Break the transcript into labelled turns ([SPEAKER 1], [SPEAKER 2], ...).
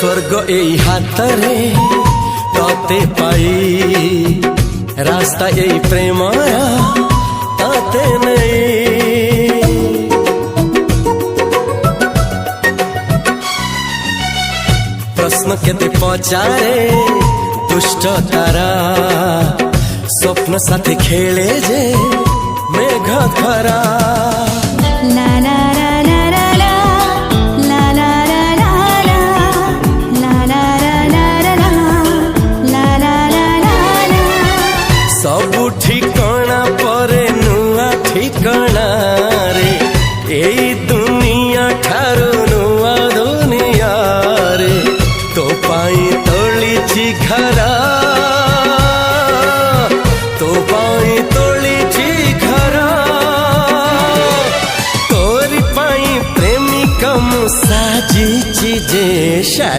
[SPEAKER 1] स्वर्ग एई हातरे तते पाई रास्ता एई प्रेमया तते नहीं। प्रश्न केते पचारे दुष्ट तारा स्वप्न साथी खेले जे मेघ खरा।
[SPEAKER 2] ला ला ला ला ला ला ला ला ला ला ला ला ला ला।
[SPEAKER 1] सबु ठिकाना परे नुआ ठिकाना रे एई दुनिया ठारू नुआ दुनिया रे। तो पाई तोलिछि घरा तो पाई तोलिछि घरा तोरी पाई प्रेमिका मु साजिछि जे